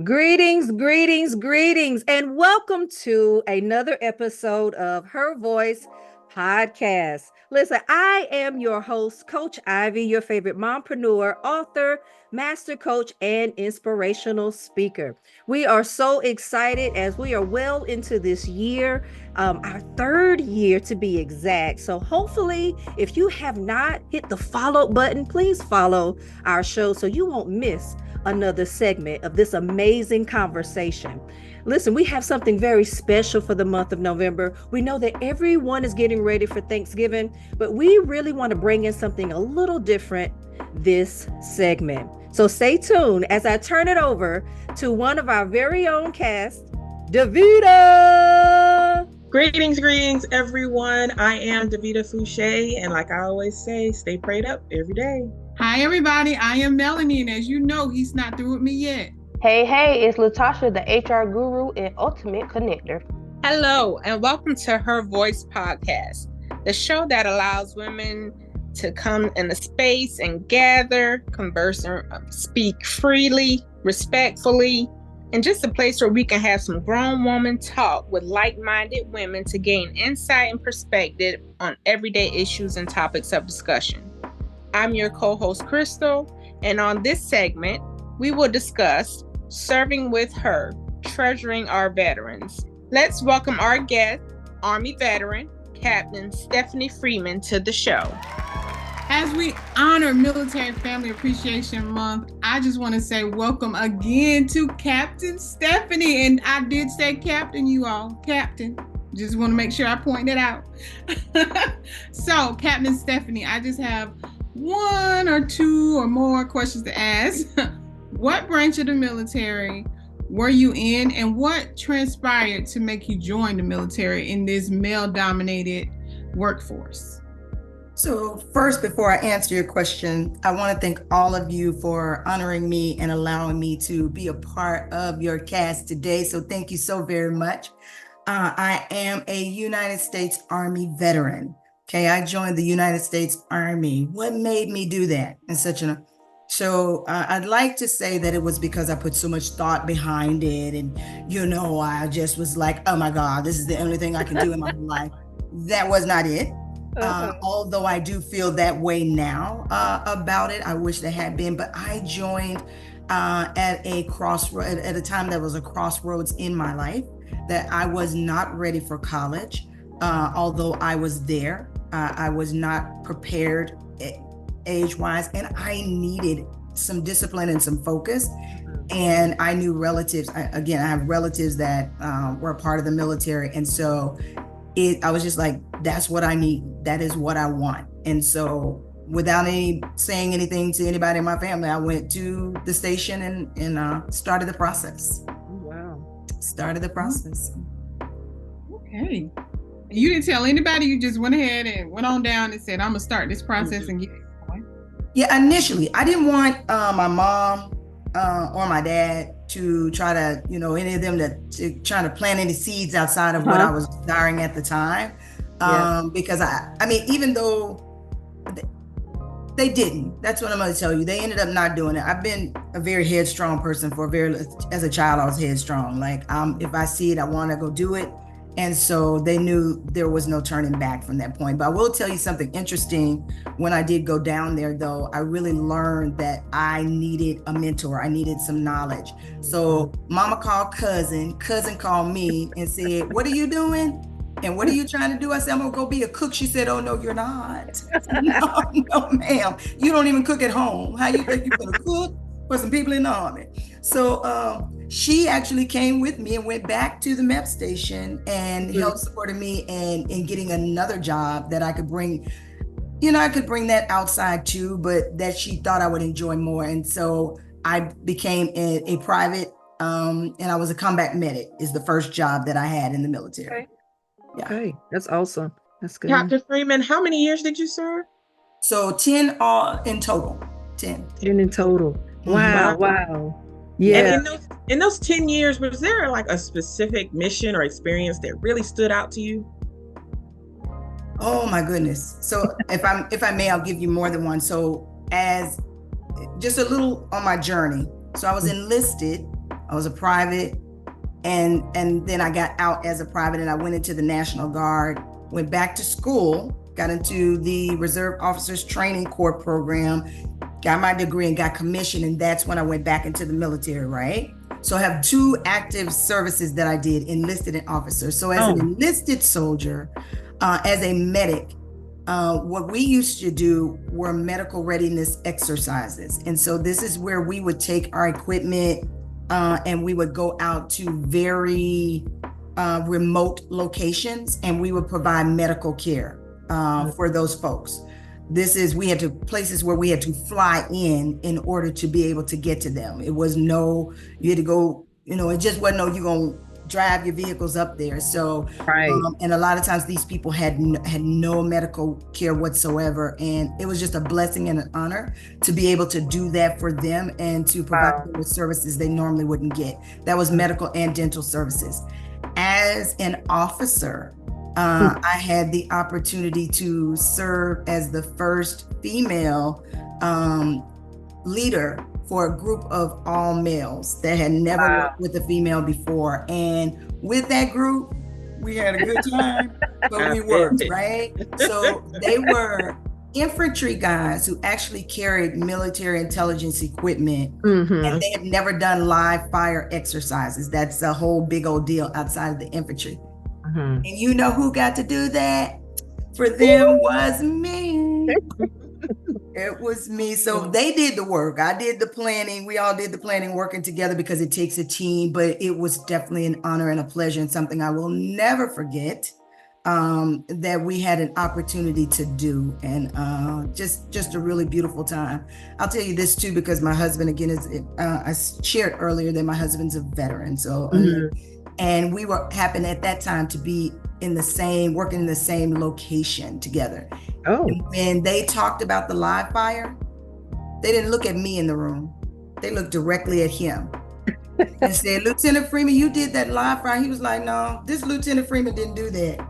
Greetings, greetings, greetings, and welcome to another episode of Her Voice podcast. Listen, I am your host, Coach Ivy, your favorite mompreneur, author, master coach, and inspirational speaker. We are so excited as we are well into this year, our third year to be exact. So, hopefully, if you have not hit the follow button, please follow our show so you won't miss another segment of this amazing conversation. Listen, we have something very special for the month of November. We know that everyone is getting ready for Thanksgiving, but we really want to bring in something a little different this segment. So stay tuned as I turn it over to one of our very own cast, Davita. Greetings, everyone. I am Davita Foushee, and like I always say, stay prayed up every day. Hi, everybody. I am Melonie, and as you know, he's not through with me yet. Hey, it's LaTasha, the HR guru and ultimate connector. Hello, and welcome to Her Voice podcast, the show that allows women to come in a space and gather, converse, and speak freely, respectfully, and just a place where we can have some grown woman talk with like-minded women to gain insight and perspective on everyday issues and topics of discussion. I'm your co-host, Crystal, and on this segment, we will discuss serving with her, treasuring our veterans. Let's welcome our guest, Army veteran, Captain Stephanie Freeman, to the show. As we honor Military Family Appreciation Month, I just want to say welcome again to Captain Stephanie. And I did say Captain, you all. Captain. Just want to make sure I point that out. So, Captain Stephanie, I just have one or two or more questions to ask. What branch of the military were you in, and what transpired to make you join the military in this male-dominated workforce? So first, before I answer your question, I want to thank all of you for honoring me and allowing me to be a part of your cast today. So thank you so very much. I am a United States Army veteran. Okay, I joined the United States Army. What made me do that? I'd like to say that it was because I put so much thought behind it. And, I just was like, oh my God, this is the only thing I can do in my life. That was not it. Although I do feel that way now about it. I wish there had been, but I joined at a crossroad, at a time that was a crossroads in my life, that I was not ready for college. Although I was there, I was not prepared age-wise, and I needed some discipline and some focus. And I knew relatives, I have relatives that were a part of the military. And so I was just like, that's what I need. That is what I want. And so without saying anything to anybody in my family, I went to the station and started the process. Wow. Started the process. Okay. You didn't tell anybody, you just went ahead and went on down and said, I'm going to start this process and get it going. Yeah, initially, I didn't want my mom or my dad to try to, any of them to try to plant any seeds outside of what I was desiring at the time. Because even though they didn't, that's what I'm going to tell you. They ended up not doing it. I've been a very headstrong person as a child, I was headstrong. Like, if I see it, I want to go do it. And so they knew there was no turning back from that point. But I will tell you something interesting. When I did go down there, though, I really learned that I needed a mentor. I needed some knowledge. So mama called cousin called me and said, what are you doing? And what are you trying to do? I said, I'm gonna go be a cook. She said, oh, no, you're not. I said, no, ma'am. You don't even cook at home. How you think you're gonna cook for some people in the Army? So she actually came with me and went back to the MEP station and helped supported me in getting another job that I could bring, I could bring that outside too, but that she thought I would enjoy more. And so I became a private, and I was a combat medic is the first job that I had in the military. Okay. Yeah. Okay, that's awesome. That's good. Captain Freeman, how many years did you serve? So 10 all in total. 10 in total. Wow. Yeah. And in those 10 years, was there like a specific mission or experience that really stood out to you? Oh my goodness. So if I may, I'll give you more than one. So as just a little on my journey. So I was enlisted I was a private, and then I got out as a private, and I went into the National Guard, went back to school, got into the Reserve Officers Training Corps program, got my degree and got commissioned, and that's when I went back into the military, right? So I have 2 active services that I did, enlisted and officer. So as an enlisted soldier, as a medic, what we used to do were medical readiness exercises. And so this is where we would take our equipment and we would go out to very remote locations, and we would provide medical care for those folks. We had to places where we had to fly in order to be able to get to them. It was you had to go, it just wasn't you're going to drive your vehicles up there. So, and a lot of times these people had no medical care whatsoever. And it was just a blessing and an honor to be able to do that for them and to provide them with services they normally wouldn't get. That was medical and dental services. As an officer, I had the opportunity to serve as the first female leader for a group of all males that had never worked with a female before. And with that group, we had a good time, but we worked, right? So they were infantry guys who actually carried military intelligence equipment, and they had never done live fire exercises. That's a whole big old deal outside of the infantry. And you know who got to do that? For them was me. It was me. So they did the work. I did the planning. We all did the planning, working together, because it takes a team. But it was definitely an honor and a pleasure, and something I will never forget that we had an opportunity to do. And just a really beautiful time. I'll tell you this too, because my husband, again, I shared earlier that my husband's a veteran. So and we happened at that time to be working in the same location together. And when they talked about the live fire, they didn't look at me in the room. They looked directly at him and said, "Lieutenant Freeman, you did that live fire." He was like, "No, this Lieutenant Freeman didn't do that.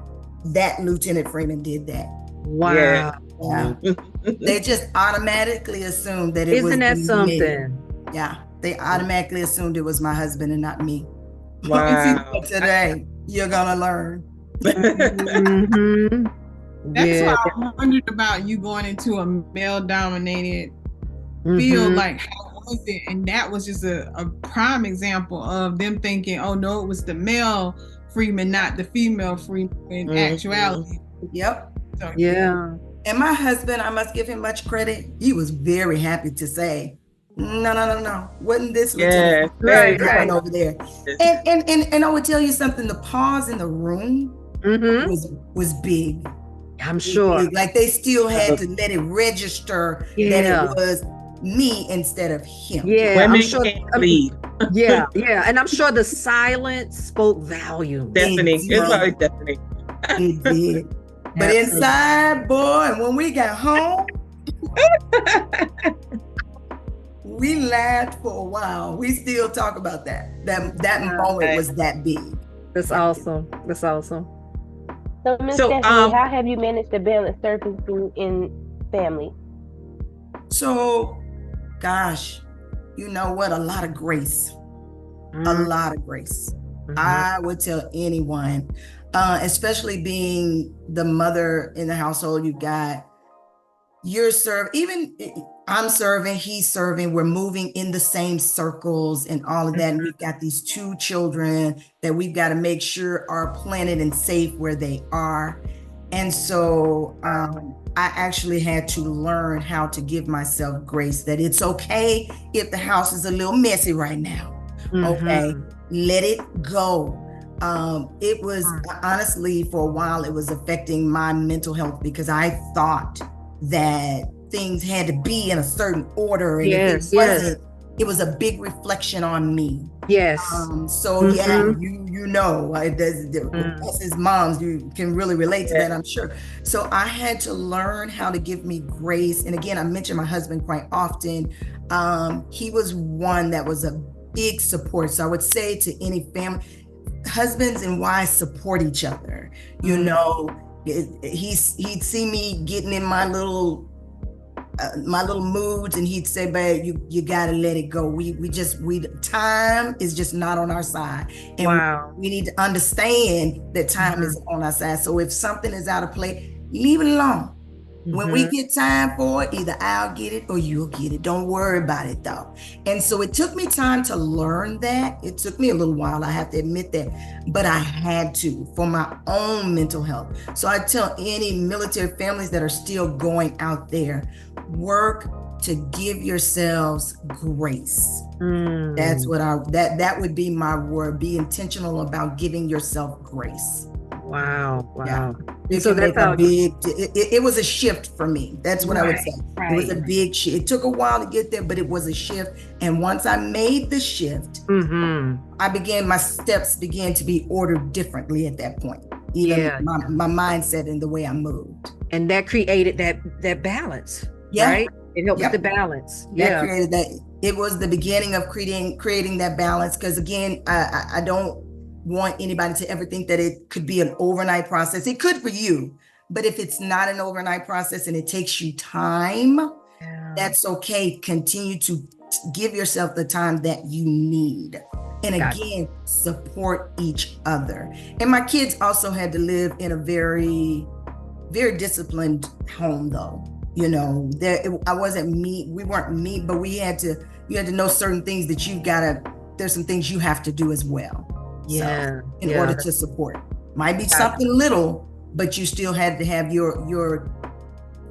That Lieutenant Freeman did that." Wow. Yeah. They just automatically assumed that it was Isn't that something? Me. Yeah. They automatically assumed it was my husband and not me. Wow. Today, you're going to learn. That's why I wondered about you going into a male-dominated field. Like, how was it? And that was just a prime example of them thinking, "Oh no, it was the male Freeman, not the female Freeman." In actuality, Yep. So, And my husband, I must give him much credit. He was very happy to say, "No. Wasn't this Lieutenant right over there?" And I would tell you something. The pause in the room was big. I'm sure. Big. Like they still had to let it register that it was me instead of him. Yeah, Women I'm sure. can't lead. Yeah, and I'm sure the silence spoke volumes. Stephanie, it's probably Stephanie. It did. But inside, boy, and when we got home, we laughed for a while. We still talk about that. That moment was that big. That's awesome. That's awesome. So, Ms. Stephanie, how have you managed to balance serving in family? So, gosh, you know what? A lot of grace. A lot of grace. I would tell anyone, especially being the mother in the household, you're serving, even I'm serving, he's serving, we're moving in the same circles and all of that. And we've got these 2 children that we've got to make sure are planted and safe where they are. And so I actually had to learn how to give myself grace, that it's okay if the house is a little messy right now. Okay, let it go. It was honestly, for a while, it was affecting my mental health, because I thought that things had to be in a certain order, and if it wasn't, it was a big reflection on me. Yes. You know, us as moms, you can really relate to that, I'm sure. So I had to learn how to give me grace. And again, I mention my husband quite often. He was one that was a big support. So I would say to any family, husbands and wives support each other. You know, he'd see me getting in my little my little moods, and he'd say, "Babe, you gotta let it go. We time is just not on our side, and we need to understand that time is on our side. So if something is out of place, leave it alone. When we get time for it, either I'll get it or you'll get it. Don't worry about it though." And so it took me time to learn that. It took me a little while, I have to admit that, but I had to for my own mental health. So I tell any military families that are still going out there, work to give yourselves grace. That's what that would be my word. Be intentional about giving yourself grace. Wow. Yeah. So that's how it was a shift for me. That's what I would say. It was a big shift. It took a while to get there, but it was a shift. And once I made the shift, my steps began to be ordered differently at that point. Even my mindset and the way I moved. And that created that balance. Right? It helped with the balance. That created that. It was the beginning of creating that balance. Because again, I don't want anybody to ever think that it could be an overnight process. It could for you, but if it's not an overnight process and it takes you time, that's okay. Continue to give yourself the time that you need. And again, support each other. And my kids also had to live in a very, very disciplined home though. You know, I wasn't me. We weren't me, but you had to know certain things that there's some things you have to do as well. So, in order to support. Might be something little, but you still had to have your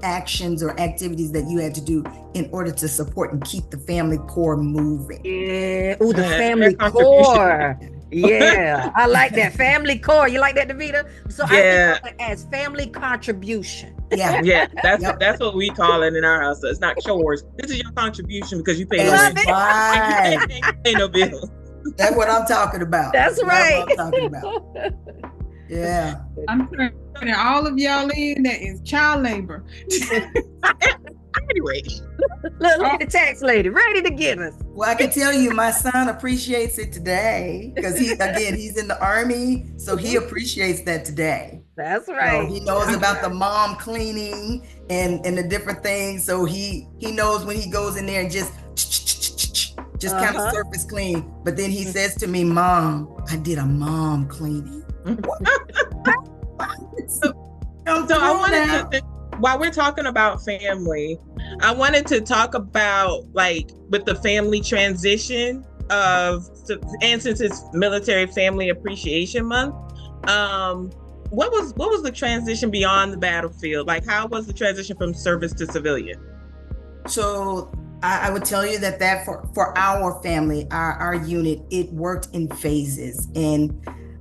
actions or activities that you had to do in order to support and keep the family core moving. Yeah. Ooh, the family core. Yeah. I like that. Family core. You like that, Davita? So I think of it as family contribution. Yeah. That's what we call it in our house. So it's not chores. This is your contribution because you pay no bills. Right. You pay no bills. That's what I'm talking about. That's right. What I'm talking about. Yeah. I'm turning all of y'all in. That is child labor. Anyway. Look at the tax lady, ready to get us. Well, I can tell you my son appreciates it today because he's in the Army. So he appreciates that today. That's right. So he knows about the mom cleaning and the different things. So he knows when he goes in there and just kind of surface clean. But then he says to me, "Mom, I did a mom cleaning." So I wanted to, while we're talking about family, I wanted to talk about with the family transition and since it's Military Family Appreciation Month, what was the transition beyond the battlefield? How was the transition from service to civilian? So I would tell you that for our family, our unit, it worked in phases. And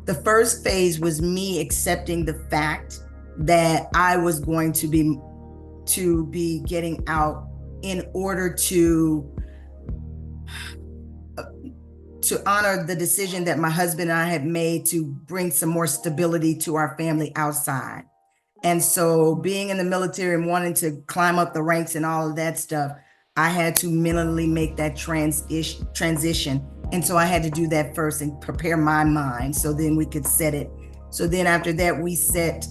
the first phase was me accepting the fact that I was going to be getting out in order to honor the decision that my husband and I had made to bring some more stability to our family outside. And so being in the military and wanting to climb up the ranks and all of that stuff, I had to mentally make that transition. And so I had to do that first and prepare my mind so then we could set it. So then after that, we set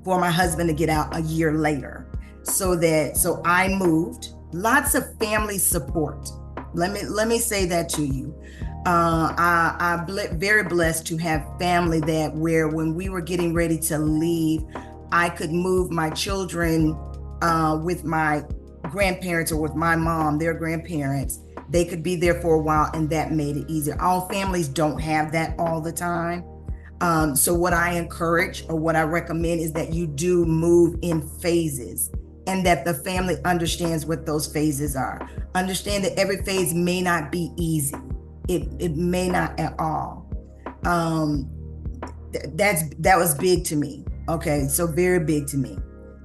for my husband to get out a year later. So I moved. Lots of family support. Let me say that to you. I'm very blessed to have family where when we were getting ready to leave, I could move my children with my grandparents or with my mom, their grandparents. They could be there for a while, and that made it easier. All families don't have that all the time. So what I encourage or what I recommend is that you do move in phases and that the family understands what those phases are. Understand that every phase may not be easy. It may not at all. That was big to me. Okay, so very big to me.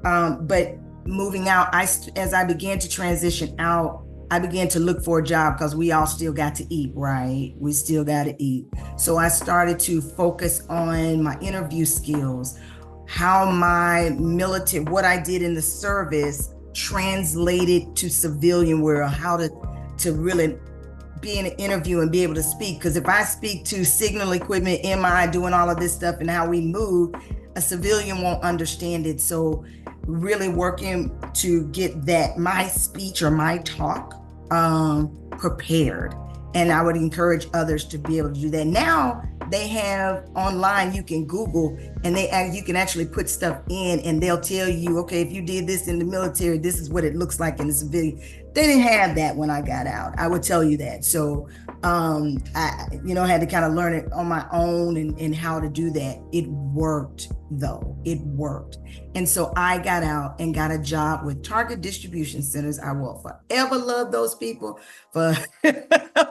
But moving out, as I began to transition out, I began to look for a job because we all still got to eat, right? We still got to eat. So I started to focus on my interview skills, how my military, what I did in the service translated to civilian world, how to really be in an interview and be able to speak. Because if I speak to signal equipment, MI, doing all of this stuff and how we move, a civilian won't understand it. So really working to get that, my speech or my talk, prepared. And I would encourage others to be able to do that. Now they have online, you can Google, and you can actually put stuff in, and they'll tell you, okay, if you did this in the military, this is what it looks like in the civilian. They didn't have that when I got out. I would tell you that. So, I had to kind of learn it on my own and how to do that. It worked though. It worked. And so I got out and got a job with Target Distribution Centers. I will forever love those people for,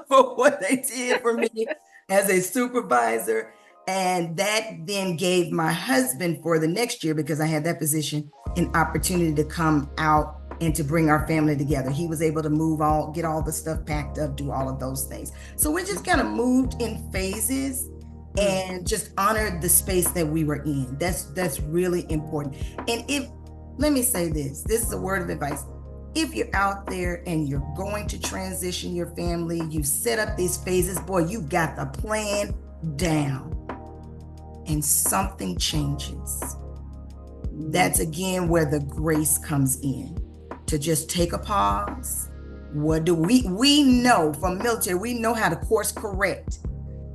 for what they did for me as a supervisor. And that then gave my husband for the next year, because I had that position, an opportunity to come out and to bring our family together. He was able to get all the stuff packed up, do all of those things. So we just kind of moved in phases and just honored the space that we were in. That's really important. And let me say this is a word of advice. If you're out there and you're going to transition your family, you set up these phases, boy, you got the plan down, and something changes. That's again where the grace comes in, to just take a pause. What do we know from military, we know how to course correct,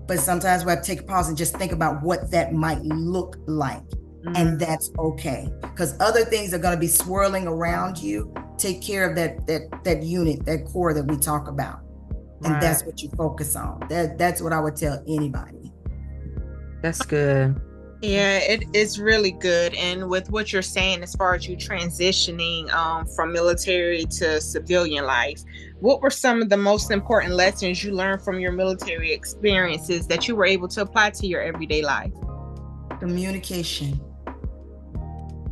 but sometimes we have to take a pause and just think about what that might look like. And that's okay, because other things are going to be swirling around you. Take care of that unit, that core that we talk about. And that's what you focus on. That's what I would tell anybody. That's good. Yeah, it is really good. And with what you're saying, as far as you transitioning from military to civilian life, what were some of the most important lessons you learned from your military experiences that you were able to apply to your everyday life? Communication.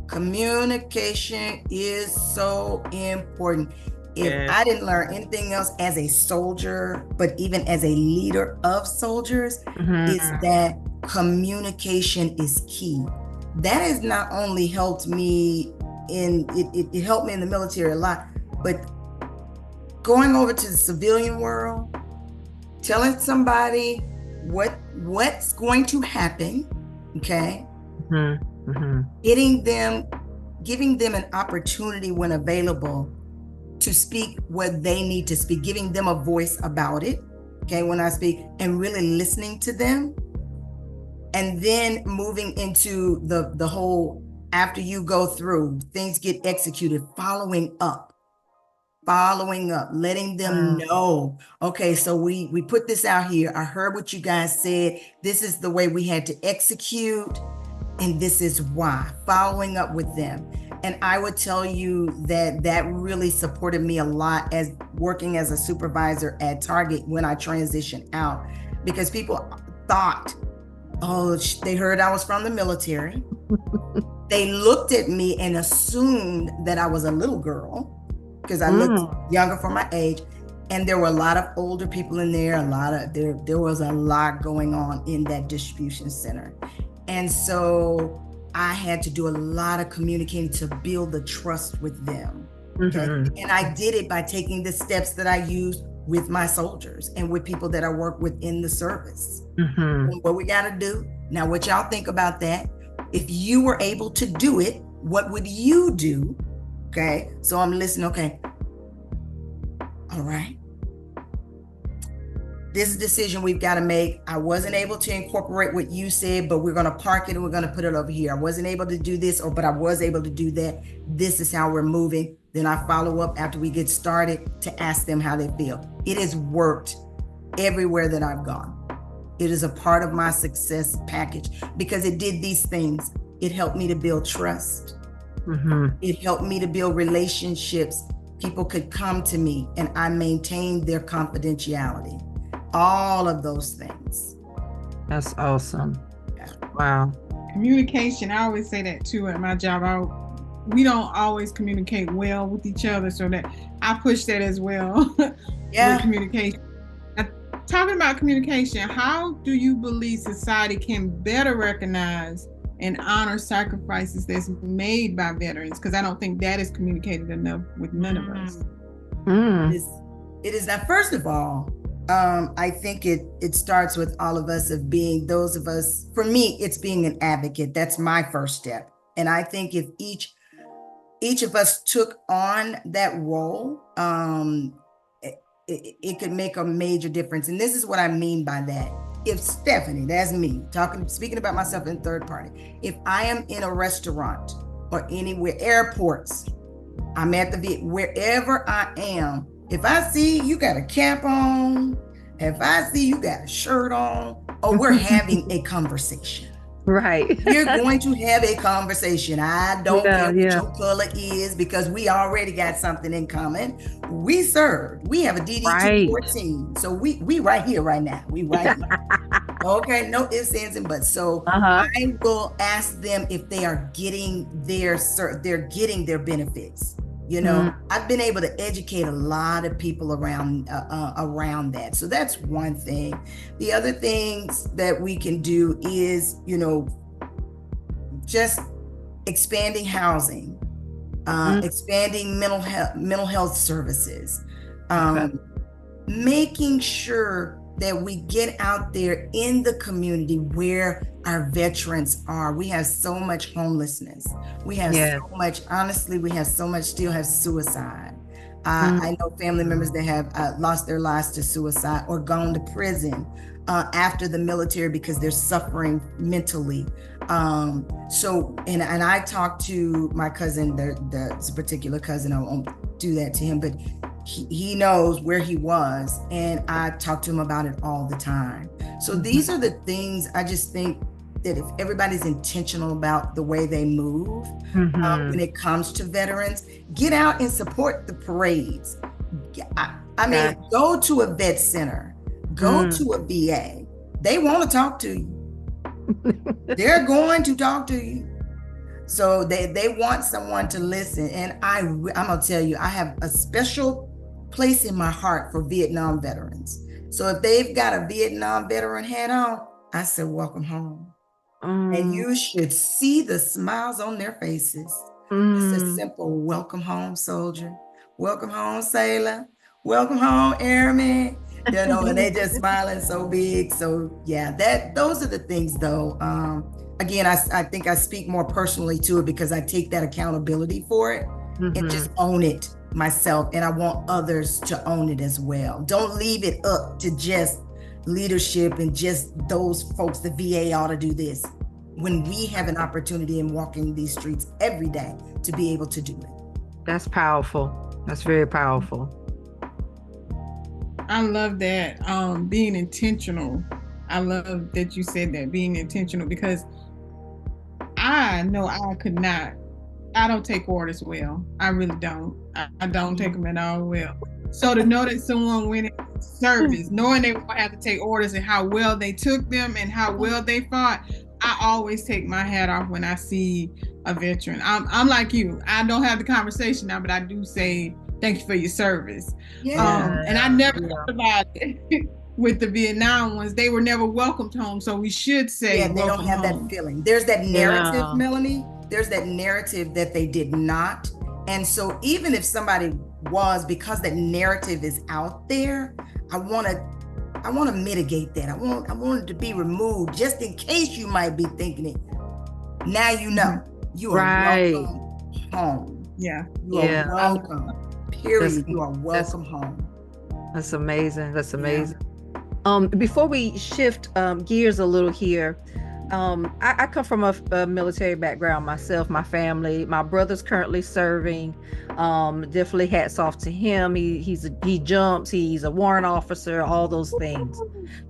Communication is so important. If I didn't learn anything else as a soldier, but even as a leader of soldiers, is that communication is key. That has not only helped me it helped me in the military a lot, but going over to the civilian world, telling somebody what's going to happen, okay? Giving them an opportunity when available to speak what they need to speak, giving them a voice about it, okay, when I speak, and really listening to them. And then moving into the whole, after you go through, things get executed, following up, letting them know, okay, so we put this out here. I heard what you guys said. This is the way we had to execute, and this is why. Following up with them. And I would tell you that really supported me a lot as working as a supervisor at Target when I transitioned out, because people thought, oh, they heard I was from the military. They looked at me and assumed that I was a little girl, because I looked younger for my age. And there were a lot of older people in there, there was a lot going on in that distribution center. And so I had to do a lot of communicating to build the trust with them. Okay? And I did it by taking the steps that I used with my soldiers and with people that I work with in the service. What we got to do. Now, what y'all think about that? If you were able to do it, what would you do? Okay. So I'm listening. Okay. All right. This is a decision we've got to make. I wasn't able to incorporate what you said, but we're going to park it and we're going to put it over here. I wasn't able to do this, but I was able to do that. This is how we're moving. Then I follow up after we get started to ask them how they feel. It has worked everywhere that I've gone. It is a part of my success package because it did these things. It helped me to build trust. It helped me to build relationships. People could come to me and I maintained their confidentiality. All of those things. That's awesome. Yeah. Wow. Communication, I always say that too at my job. We don't always communicate well with each other, so that I push that as well. With communication. Talking about communication, how do you believe society can better recognize and honor sacrifices that's made by veterans? Because I don't think that is communicated enough with none of us. It is that, first of all, I think it starts with all of us of being those of us, for me, it's being an advocate. That's my first step. And I think if each each of us took on that role, it could make a major difference. And this is what I mean by that. If Stephanie, that's me, speaking about myself in third party, if I am in a restaurant or anywhere, airports, I'm at wherever I am, if I see you got a cap on, if I see you got a shirt on, we're having a conversation. Right. You're going to have a conversation. I don't care what your color is, because we already got something in common. We served. We have a DD-214. So we right here right now. We right here. Okay, no ifs, ands, and buts. So I will ask them if they are getting their benefits. You know, I've been able to educate a lot of people around that. So that's one thing. The other things that we can do is, you know, just expanding housing, expanding mental health services, making sure that we get out there in the community where our veterans are. We have so much homelessness. We have so much, honestly, still have suicide. I know family members that have lost their lives to suicide or gone to prison after the military because they're suffering mentally. So, and I talked to my cousin, the particular cousin, I won't do that to him, but he knows where he was, and I talk to him about it all the time. So these are the things I just think that if everybody's intentional about the way they move when it comes to veterans, get out and support the parades. I mean, go to a vet center, go to a VA. They want to talk to you. They're going to talk to you. So they want someone to listen. And I'm gonna tell you, I have a special place in my heart for Vietnam veterans. So if they've got a Vietnam veteran hat on, I said, welcome home. And you should see the smiles on their faces. It's a simple welcome home, soldier. Welcome home, sailor. Welcome home, airman. You know, and they just smiling so big. So yeah, those are the things though. Again, I think I speak more personally to it because I take that accountability for it and just own it myself. And I want others to own it as well. Don't leave it up to just leadership and just those folks, the VA ought to do this, when we have an opportunity in walking these streets every day to be able to do it. That's powerful. That's very powerful. I love that. Being intentional. I love that you said that, being intentional, because I know I could not. I don't take orders well. I really don't. I don't take them at all well. So to know that someone went in service, knowing they won't have to take orders and how well they took them and how well they fought, I always take my hat off when I see a veteran. I'm like you. I don't have the conversation now, but I do say thank you for your service. And I never thought about it. With the Vietnam ones, they were never welcomed home. So we should say they don't have that feeling. There's that narrative, Melonie. There's that narrative that they did not. And so even if somebody was, because that narrative is out there, I want to mitigate that. I want it to be removed, just in case you might be thinking it. Now you know. You are welcome home. You are welcome. Period. You are welcome home. That's amazing. That's amazing. Before we shift gears a little here, I come from a military background myself, my family. My brother's currently serving. Definitely hats off to him. He jumps, he's a warrant officer, all those things.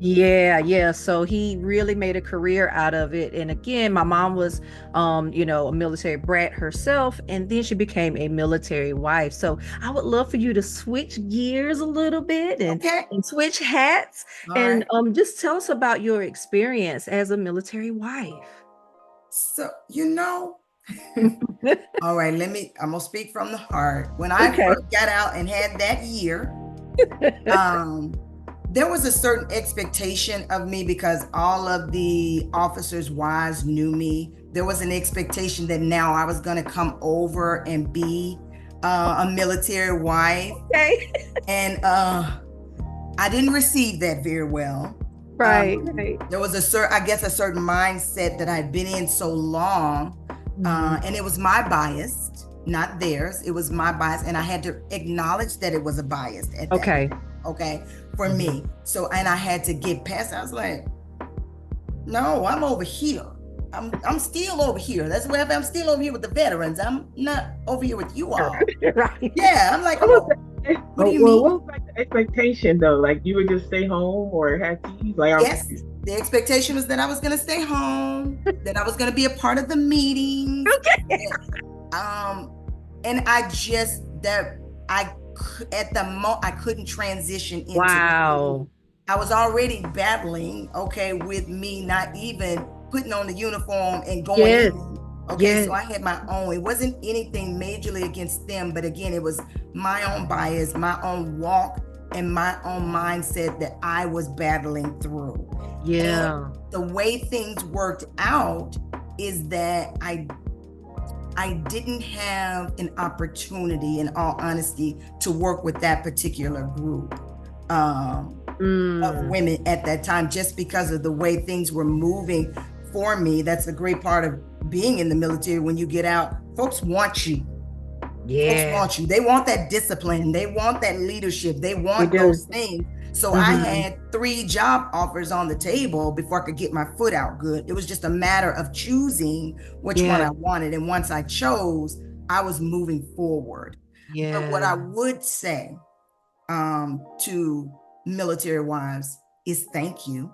Yeah. So he really made a career out of it. And again, my mom was a military brat herself, and then she became a military wife. So I would love for you to switch gears a little bit and switch hats. All and right. Just tell us about your experience as a military wife. So, all right, I'm gonna speak from the heart. When I first got out and had that year, there was a certain expectation of me because all of the officers' wives knew me. There was an expectation that now I was gonna come over and be a military wife. And I didn't receive that very well. Right. There was a certain mindset that I'd been in so long, and it was my bias not theirs. It was my bias, and I had to acknowledge that it was a bias at that Okay. point, okay, for me. So, and I had to get past it. I was like, no, I'm over here. I'm still over here. That's where I'm still over here with the veterans. I'm not over here with you all. Right. Yeah, I'm like, what do you mean? What was like the expectation though? Like you would just stay home or have tea? Like yes, the expectation was that I was going to stay home, that I was going to be a part of the meetings. Okay. And I just at the moment I couldn't transition into. Wow. I was already battling, okay, with me not even putting on the uniform and going in. Okay, so I had my own. It wasn't anything majorly against them, but again, it was my own bias, my own walk, and my own mindset that I was battling through. Yeah. And the way things worked out is that I didn't have an opportunity, in all honesty, to work with that particular group of women at that time, just because of the way things were moving for me. That's a great part of being in the military. When you get out, folks want you. Folks want you. They want that discipline. They want that leadership. They want those things. So I had 3 job offers on the table before I could get my foot out good. It was just a matter of choosing which one I wanted. And once I chose, I was moving forward. Yeah. But what I would say to military wives is thank you.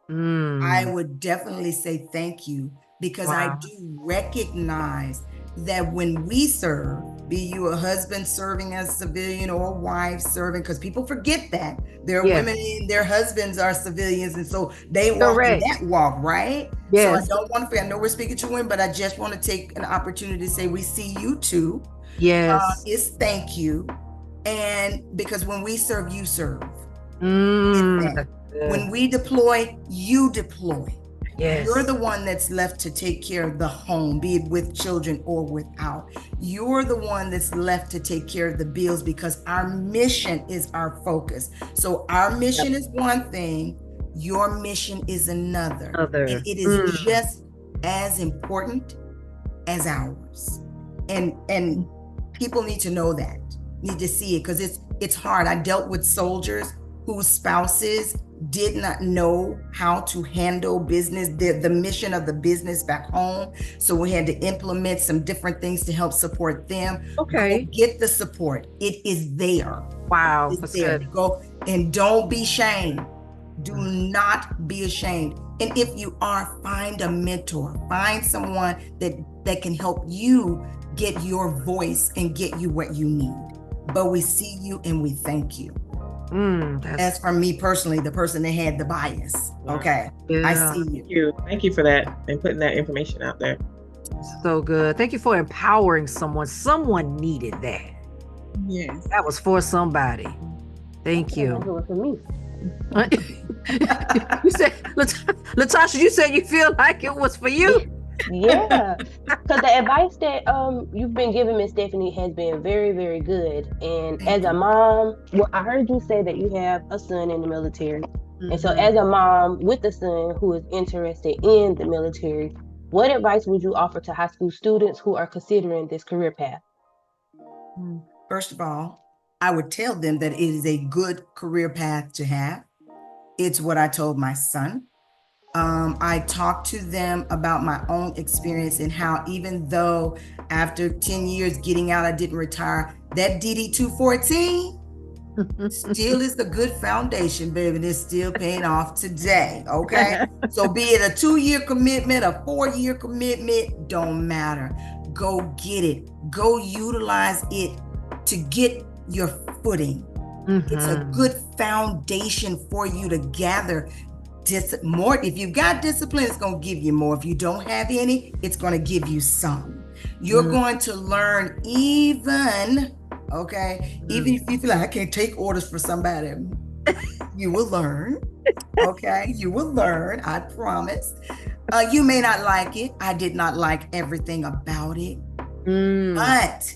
I would definitely say thank you, because I do recognize that when we serve, be you a husband serving as a civilian or a wife serving, because people forget that there are women and their husbands are civilians, and so they walk in that walk, right? Yes. So I don't want to forget. I know we're speaking to women, but I just want to take an opportunity to say we see you too. Yes. Is thank you. And because when we serve, you serve. When we deploy, you deploy. Yes. You're the one that's left to take care of the home, be it with children or without. You're the one that's left to take care of the bills, because our mission is our focus. So our mission is one thing, your mission is another. And it is just as important as ours. And people need to know that, need to see it, because it's hard. I dealt with soldiers whose spouses did not know how to handle business, the mission of the business back home. So we had to implement some different things to help support them. Okay. Go get the support. It is there. Wow. It's there. Go, and don't be ashamed. Do not be ashamed. And if you are, find a mentor. Find someone that can help you get your voice and get you what you need. But we see you and we thank you. As for me personally, the person that had the bias. Okay. I see you. Thank you for that and putting that information out there. So good. Thank you for empowering someone. Someone needed that. Yes. That was for somebody. Thank you. That was for me. You said, LaTasha, you said you feel like it was for you? Yeah, because the advice that you've been giving, Miss Stephanie, has been very, very good. And as a mom, well, I heard you say that you have a son in the military. And so as a mom with a son who is interested in the military, what advice would you offer to high school students who are considering this career path? First of all, I would tell them that it is a good career path to have. It's what I told my son. I talked to them about my own experience and how, even though after 10 years getting out, I didn't retire, that DD-214 still is a good foundation, baby. And it's still paying off today, okay? So be it a 2-year commitment, a 4-year commitment, don't matter. Go get it. Go utilize it to get your footing. It's a good foundation for you to gather more. If you've got discipline, it's going to give you more. If you don't have any, it's going to give you some. You're going to learn even if you feel like I can't take orders for somebody, you will learn. Okay, you will learn, I promise. You may not like it. I did not like everything about it. But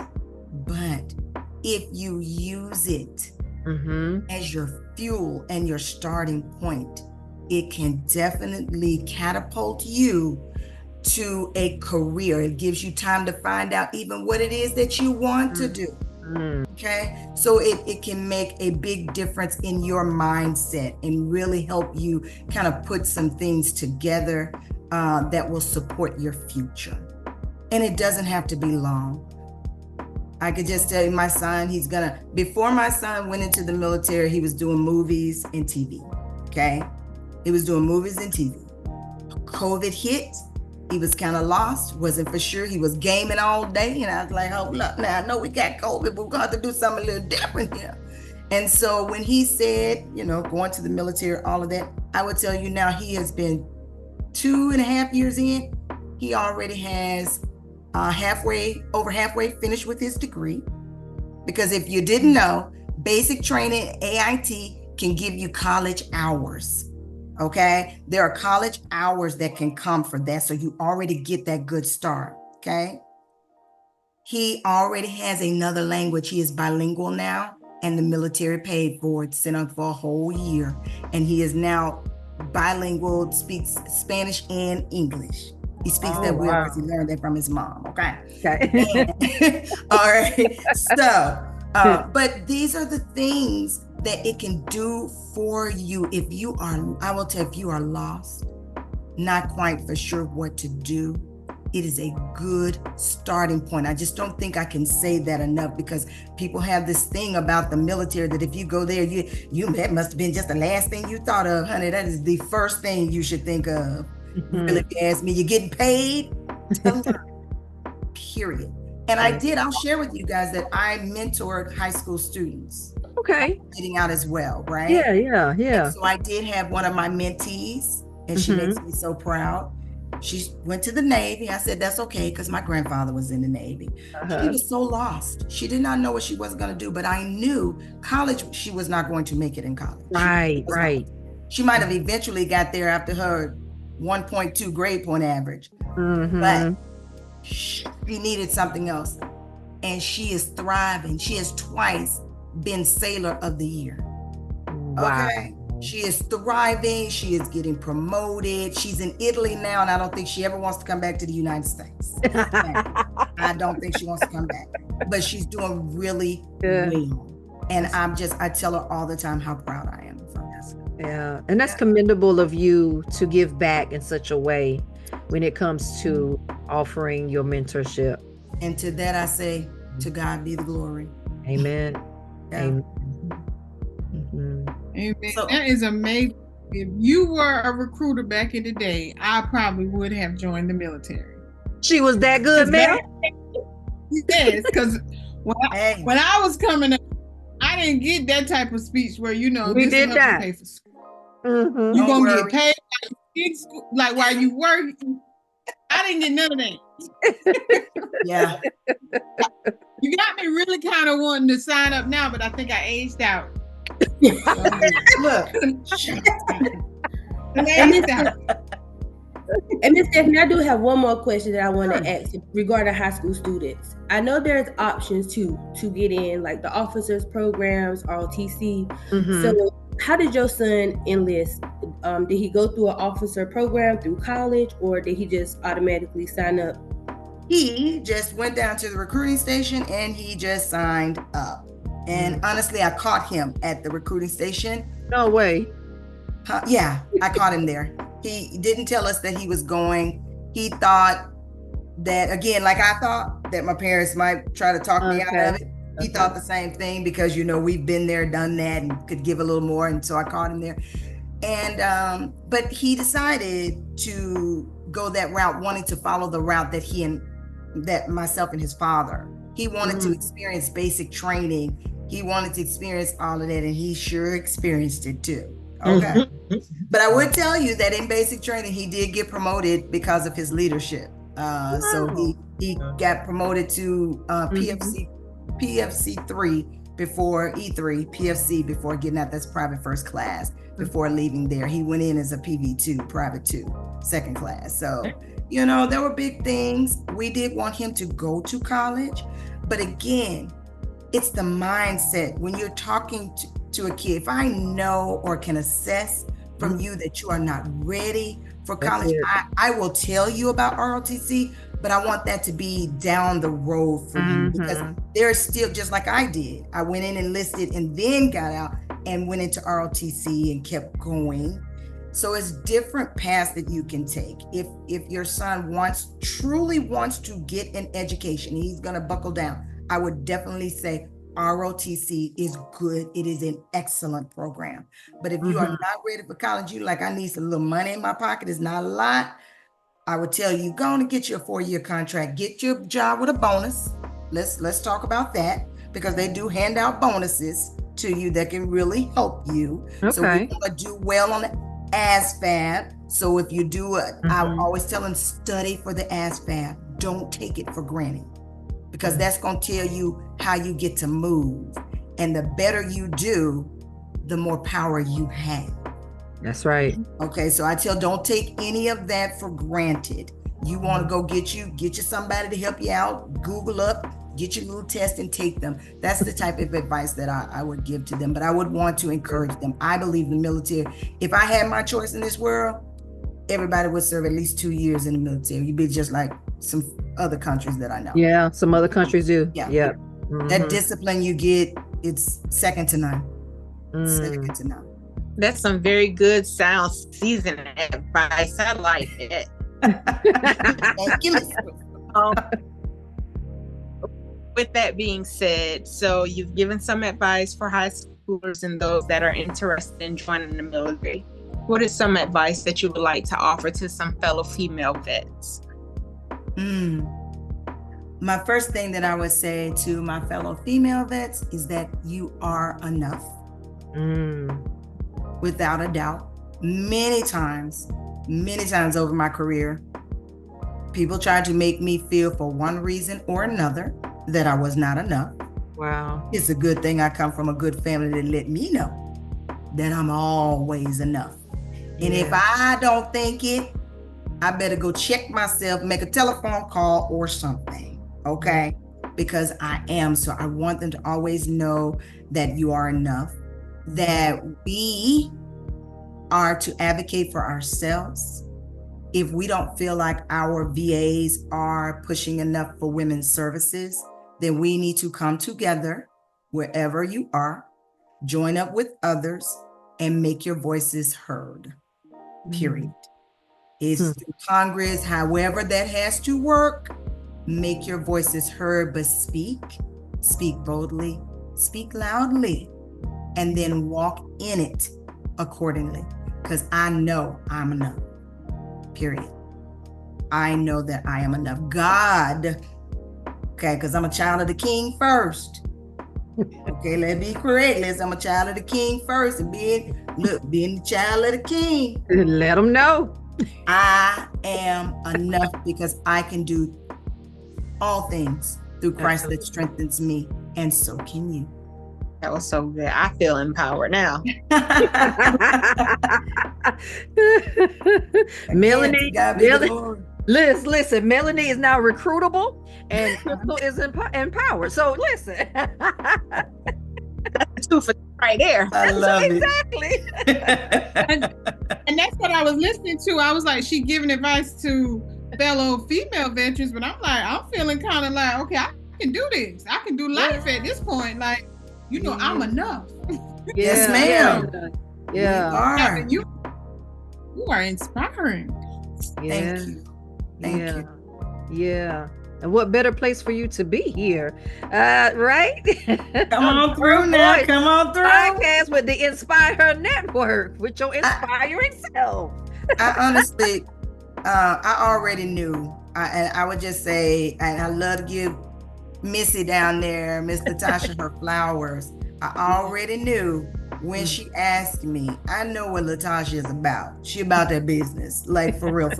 if you use it as your fuel and your starting point, it can definitely catapult you to a career. It gives you time to find out even what it is that you want to do. Okay, so it can make a big difference in your mindset and really help you kind of put some things together that will support your future. And it doesn't have to be long. I could just tell you, my son, before my son went into the military, he was doing movies and TV. Okay, he was doing movies and TV. COVID hit. He was kind of lost, wasn't for sure. He was gaming all day. And I was like, hold up now, I know we got COVID, but we're going to have to do something a little different here. And so when he said, going to the military, all of that, I would tell you now, he has been 2.5 years in. He already has over halfway finished with his degree. Because if you didn't know, basic training, AIT, can give you college hours. Okay, there are college hours that can come for that. So you already get that good start. Okay. He already has another language. He is bilingual now, and the military paid for it, sent him for a whole year. And he is now bilingual, speaks Spanish and English. He speaks that well because he learned that from his mom. Okay. All right. So, but these are the things that it can do for you if you are lost, not quite for sure what to do. It is a good starting point. I just don't think I can say that enough, because people have this thing about the military that if you go there, that must have been just the last thing you thought of, honey. That is the first thing you should think of. Really, if you ask me, you're getting paid to learn, period. And I'll share with you guys that I mentored high school students. Okay. Getting out as well, right? Yeah. And so I did have one of my mentees, and she makes me so proud. She went to the Navy. I said, that's okay, because my grandfather was in the Navy. She was so lost. She did not know what she was going to do, but I knew college, she was not going to make it in college. Right. She might have eventually got there after her 1.2 grade point average, but she needed something else. And she is thriving. She has twice been Sailor of the Year. Wow. Okay. She is thriving. She is getting promoted. She's in Italy now, and I don't think she ever wants to come back to the United States. I don't think she wants to come back, but she's doing really well. And I tell her all the time how proud I am of her. Yeah. And that's commendable of you to give back in such a way when it comes to offering your mentorship. And to that I say, to God be the glory. Amen. Yeah. Amen. Amen. So, that is amazing. If you were a recruiter back in the day, I probably would have joined the military. She was that good, man. Yes, because when I was coming up, I didn't get that type of speech where we this did that. Pay for school. You're gonna get paid in school, like while you work. I didn't get none of that. Yeah. You got me really kind of wanting to sign up now, but I think I aged out. Look. And Ms. Stephanie, I do have one more question that I want to ask regarding high school students. I know there's options to get in, like the officers programs, ROTC. So how did your son enlist? Did he go through an officer program through college, or did he just automatically sign up? He just went down to the recruiting station and he just signed up. And honestly, I caught him at the recruiting station. No way. Yeah, I caught him there. He didn't tell us that he was going. He thought that, again, like I thought, that my parents might try to talk me out of it. He thought the same thing because, we've been there, done that, and could give a little more. And so I caught him there. And, but he decided to go that route, wanting to follow the route that myself and his father. He wanted to experience basic training. He wanted to experience all of that, and he sure experienced it too. Okay. But I would tell you that in basic training, he did get promoted because of his leadership. So he got promoted to PFC 3 before E3, PFC before getting out. That's private first class. Before leaving there, he went in as a PV2, private 2, second class. So, there were big things. We did want him to go to college, but again, it's the mindset. When you're talking to a kid, if I know or can assess from you that you are not ready for college. I will tell you about ROTC, but I want that to be down the road for you, because there's still, just like I did, I went in, enlisted, and then got out and went into ROTC and kept going. So it's different paths that you can take. If your son truly wants to get an education, he's going to buckle down, I would definitely say ROTC is good. It is an excellent program. But if you are not ready for college, you like, I need some little money in my pocket, it's not a lot, I would tell you, go on and get your 4-year contract, get your job with a bonus. Let's talk about that, because they do hand out bonuses to you that can really help you. Okay. So we want to do well on the ASVAB. So if you do it, I always tell them, study for the ASVAB. Don't take it for granted, because that's going to tell you how you get to move. And the better you do, the more power you have. That's right. Okay, so I don't take any of that for granted. You want to go get you somebody to help you out, Google up, get your little test and take them. That's the type of advice that I would give to them. But I would want to encourage them. I believe the military, if I had my choice in this world, everybody would serve at least 2 years in the military. You'd be just like some other countries that I know. Yeah, some other countries do. Yeah. That discipline you get, it's second to none. Second to none. That's some very good, sound, seasoned advice. I like it. Thank you. With that being said, so you've given some advice for high schoolers and those that are interested in joining the military. What is some advice that you would like to offer to some fellow female vets? My first thing that I would say to my fellow female vets is that you are enough. Without a doubt. Many times over my career, people tried to make me feel for one reason or another that I was not enough. Wow. It's a good thing I come from a good family that let me know that I'm always enough. And if I don't think it, I better go check myself, make a telephone call or something, okay? Because I am. So I want them to always know that you are enough, that we are to advocate for ourselves. If we don't feel like our VAs are pushing enough for women's services, then we need to come together wherever you are, join up with others, and make your voices heard, period. It's through Congress, however that has to work, make your voices heard, but speak boldly, speak loudly, and then walk in it accordingly. Because I know I'm enough, period. I know that I am enough. God, okay, because I'm a child of the King first. Okay, let's be correct. I'm a child of the King first, and being the child of the King. Let them know. I am enough because I can do all things through Christ that strengthens me, and so can you. That was so good. I feel empowered now. Melonie, listen, Melonie is now recruitable and Crystal is empowered. So listen. That's two for right there. I love it. Exactly. And that's what I was listening to. I was like, she giving advice to fellow female veterans, but I'm feeling kind of like, okay, I can do this. I can do life at this point. Like, you know, I'm enough. Yes, ma'am. Yeah. You are inspiring. Thank you. Thank you. Yeah. And what better place for you to be here, right? Come on through now. Come on through. Podcast with the InspiHER Network with your inspiring self. I honestly, I already knew. And I would just say, and I love to give Missy down there, Miss LaTasha, her flowers. I already knew when she asked me. I know what LaTasha is about. She about that business, like for real.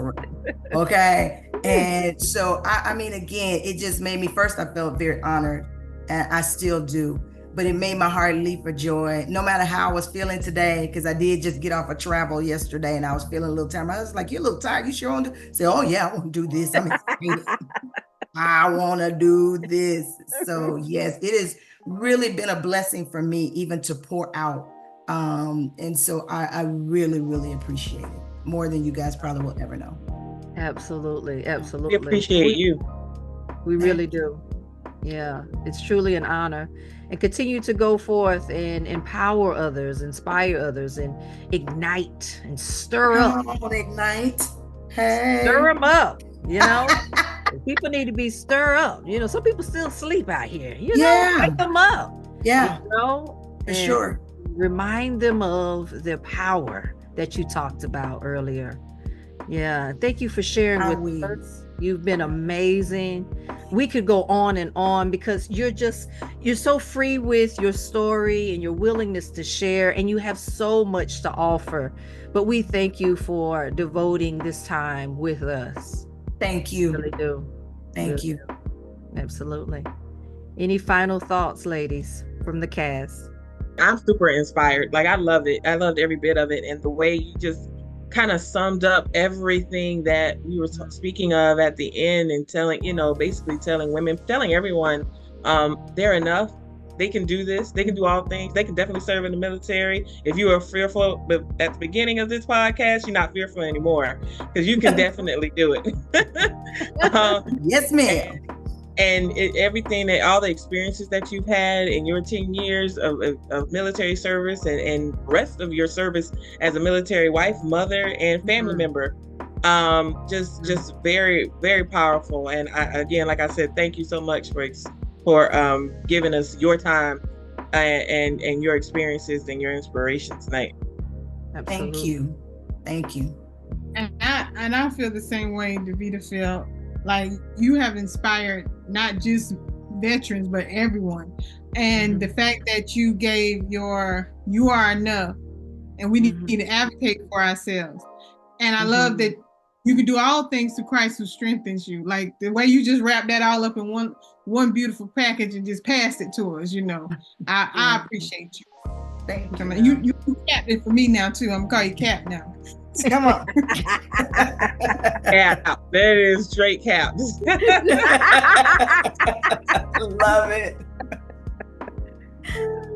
Okay. And so, I mean, again, it just made me, first, I felt very honored, and I still do, but it made my heart leap for joy, no matter how I was feeling today, because I did just get off of travel yesterday, and I was feeling a little tired. I was like, you're a little tired. You sure want to say, oh yeah, I want to do this. I'm excited. I want to do this. So yes, it has really been a blessing for me, even to pour out And so I really, really appreciate it more than you guys probably will ever know. Absolutely. We appreciate you. We really do. Yeah, it's truly an honor. And continue to go forth and empower others, inspire others, and ignite and stir up. Come on, ignite. Hey. Stir them up, you know? People need to be stirred up. You know, some people still sleep out here. You know, wake them up. Yeah. You know? For sure. Remind them of their power that you talked about earlier. Yeah. Thank you for sharing with us. You've been amazing. We could go on and on because you're so free with your story and your willingness to share, and you have so much to offer. But we thank you for devoting this time with us. Thank you. Really do. Thank you. Do. Absolutely. Any final thoughts, ladies, from the cast? I'm super inspired. Like, I loved it. I loved every bit of it. And the way you just kind of summed up everything that we were speaking of at the end, and telling, basically telling women, telling everyone, they're enough. They can do this. They can do all things. They can definitely serve in the military. If you were fearful at the beginning of this podcast, you're not fearful anymore, because you can definitely do it. Yes, ma'am. And everything, all the experiences that you've had in your 10 years of military service, and rest of your service as a military wife, mother, and family member, just very, very powerful. And again, like I said, thank you so much for giving us your time and your experiences and your inspiration tonight. Absolutely. Thank you. And I feel the same way Davida felt. Like, you have inspired not just veterans, but everyone. And the fact that you gave you are enough, and we need to advocate for ourselves. And I love that you can do all things through Christ who strengthens you. Like, the way you just wrapped that all up in one beautiful package and just passed it to us, I appreciate you. Thank you. You captain for me now too. I'm gonna call you Cap now. Come on. Cap. That is straight Cap. Love it.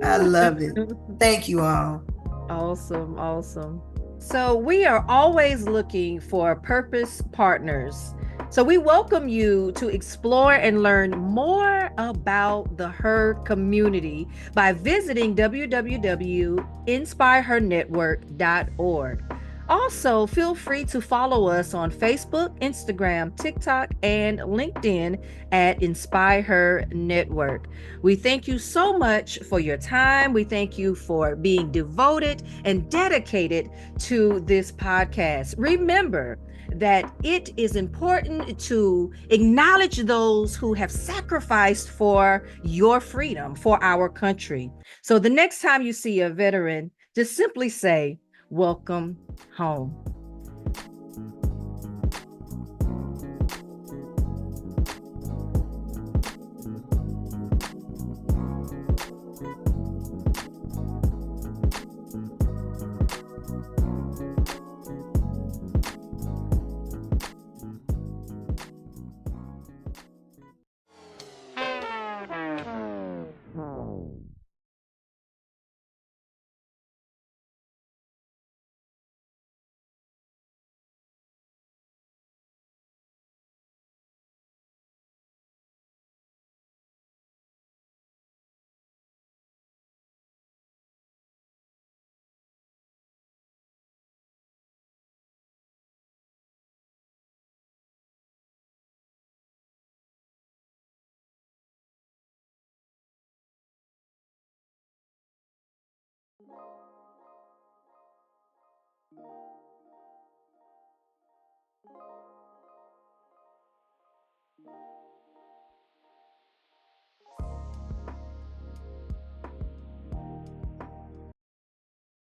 I love it. Thank you all. Awesome. So we are always looking for purpose partners. So we welcome you to explore and learn more about the HER community by visiting www.inspihernetwork.org. Also, feel free to follow us on Facebook, Instagram, TikTok, and LinkedIn at InspiHER Network. We thank you so much for your time. We thank you for being devoted and dedicated to this podcast. Remember that it is important to acknowledge those who have sacrificed for your freedom, for our country. So the next time you see a veteran, just simply say, "Welcome home."